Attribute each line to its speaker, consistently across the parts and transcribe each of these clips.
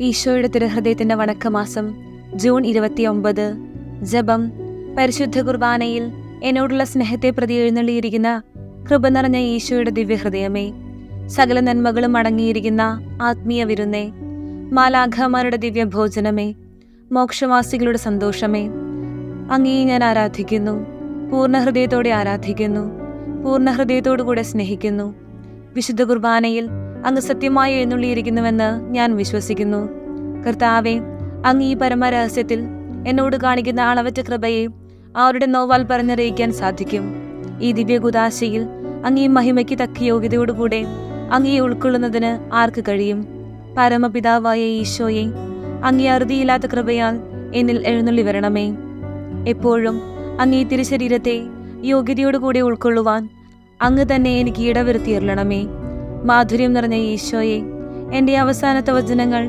Speaker 1: ഈശോയുടെ തിരുഹൃദയത്തിന്റെ വണക്കമാസം ജൂൺ 29. ജപം. പരിശുദ്ധ കുർബാനയിൽ എന്നോടുള്ള സ്നേഹത്തെ പ്രതി എഴുന്നള്ളിയിരിക്കുന്ന കൃപ നിറഞ്ഞ ഈശോയുടെ ദിവ്യഹൃദയമേ, സകല നന്മകളും അടങ്ങിയിരിക്കുന്ന ആത്മീയ വിരുന്നേ, മാലാഖമാരുടെ ദിവ്യഭോജനമേ, മോക്ഷവാസികളുടെ സന്തോഷമേ, അങ്ങയെ ഞാൻ ആരാധിക്കുന്നു, പൂർണ്ണ ഹൃദയത്തോടെ ആരാധിക്കുന്നു, പൂർണ്ണ ഹൃദയത്തോടുകൂടെ സ്നേഹിക്കുന്നു. വിശുദ്ധ കുർബാനയിൽ അങ്ങ് സത്യമായി എഴുന്നള്ളിയിരിക്കുന്നുവെന്ന് ഞാൻ വിശ്വസിക്കുന്നു. കർത്താവെ, അങ്ങ് ഈ പരമരഹസ്യത്തിൽ എന്നോട് കാണിക്കുന്ന അളവറ്റ കൃപയെ അവരുടെ നോവാൽ പറഞ്ഞറിയിക്കാൻ സാധിക്കും. ഈ ദിവ്യകുദാശയിൽ അങ്ങ് ഈ മഹിമയ്ക്ക് തക്ക യോഗ്യതയോടുകൂടെ അങ്ങയെ ഉൾക്കൊള്ളുന്നതിന് ആർക്ക് കഴിയും? പരമപിതാവായ ഈശോയെ, അങ്ങേ അറുതിയില്ലാത്ത കൃപയാൽ എന്നിൽ എഴുന്നള്ളി വരണമേ. എപ്പോഴും അങ്ങേ തിരുശരീരത്തെ യോഗ്യതയോടുകൂടി ഉൾക്കൊള്ളുവാൻ അങ്ങ് തന്നെ എനിക്ക് ഇടവരുത്തിയരുളണമേ. മാധുര്യം നിറഞ്ഞ ഈശോയെ, എൻ്റെ അവസാനത്തെ വചനങ്ങൾ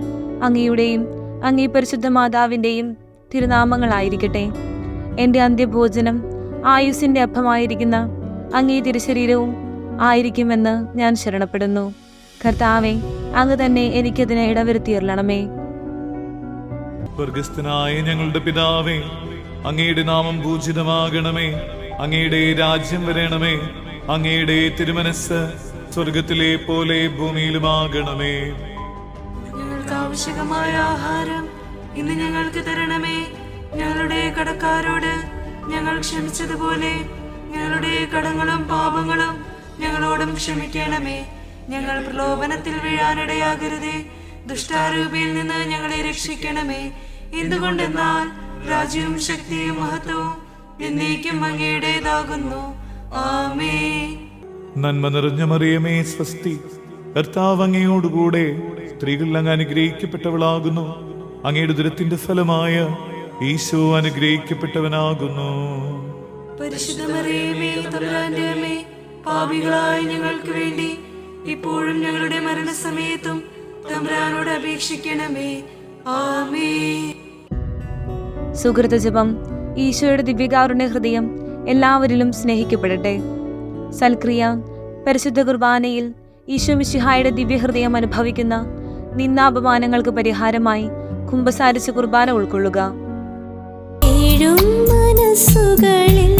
Speaker 1: അങ്ങയുടെയും അങ്ങേ പരിശുദ്ധ മാതാവിൻ്റെയും തിരുനാമങ്ങളായിരിക്കട്ടെ. എൻ്റെ അന്ത്യഭോജനം ആയുസ്സിൻ്റെ അപ്പമായിരിക്കുന്ന അങ്ങേ തിരുശരീരവും ആയിരിക്കുമെന്ന് ഞാൻ ശരണപ്പെടുന്നു. കർത്താവെ, അങ്ങ് തന്നെ എനിക്കതിനെ ഇടവരുത്തിയരുളണമേ.
Speaker 2: സ്വർഗസ്ഥനായ ഞങ്ങളുടെ പിതാവേ, അങ്ങയുടെ നാമം പൂജിതമാകണമേ. അങ്ങയുടെ രാജ്യം വരണമേ. അങ്ങയുടെ തിരുമനസ് സ്വർഗത്തിലെ പോലെ ഭൂമിയിലുമാകണമേ.
Speaker 3: ഞങ്ങൾക്ക് ആവശ്യമായ ആഹാരം ഇന്ന് ഞങ്ങൾക്ക് തരണമേ. ഞങ്ങളുടെ കടക്കാരോട് ഞങ്ങൾ ക്ഷമിച്ചതുപോലെ ഞങ്ങളുടെ കടങ്ങളും പാപങ്ങളും ഞങ്ങളോടും ക്ഷമിക്കണമേ. ഞങ്ങൾ പ്രലോഭനത്തിൽ വീഴാനിടയാകരുതേ. ദുഷ്ടാരൂപിയിൽ നിന്ന് ഞങ്ങളെ രക്ഷിക്കണമേ. എന്തുകൊണ്ടെന്നാൽ രാജ്യവും ശക്തിയും മഹത്വവും എന്നേക്കും അങ്ങയുടേതാകുന്നു. ആമേൻ.
Speaker 2: നന്മ നിറഞ്ഞ മറിയമേ, സ്വസ്തി. കർത്താവ് അങ്ങയോടുകൂടെ സ്ത്രീകൾ അങ്ങ് അനുഗ്രഹിക്കപ്പെട്ടവളാകുന്നു. അങ്ങയുടെ ദുരത്തിന്റെ ഫലമായ ഈശോ അനുഗ്രഹിക്കപ്പെട്ടവനാകുന്നു.
Speaker 3: പരിശുദ്ധ മറിയമേ, തമ്പുരാന്റെ അമ്മേ, പാപികളായ ഞങ്ങൾക്ക് വേണ്ടി ഇപ്പോഴും ഞങ്ങളുടെ മരണസമയത്തും തമ്പുരാനോട് അപേക്ഷിക്കണമേ. ആമേൻ.
Speaker 1: സുഹൃത ജപം. ഈശോയുടെ ദിവ്യകാരുണ്യ ഹൃദയം എല്ലാവരിലും സ്നേഹിക്കപ്പെടട്ടെ. സൽക്രിയ. പരിശുദ്ധ കുർബാനയിൽ ഈശോ മിശിഹായുടെ ദിവ്യഹൃദയം അനുഭവിക്കുന്ന നിന്ദാപമാനങ്ങൾക്ക് പരിഹാരമായി കുമ്പസാരിച്ച് കുർബാന ഉൾക്കൊള്ളുക.
Speaker 4: മനസ്സുകളിൽ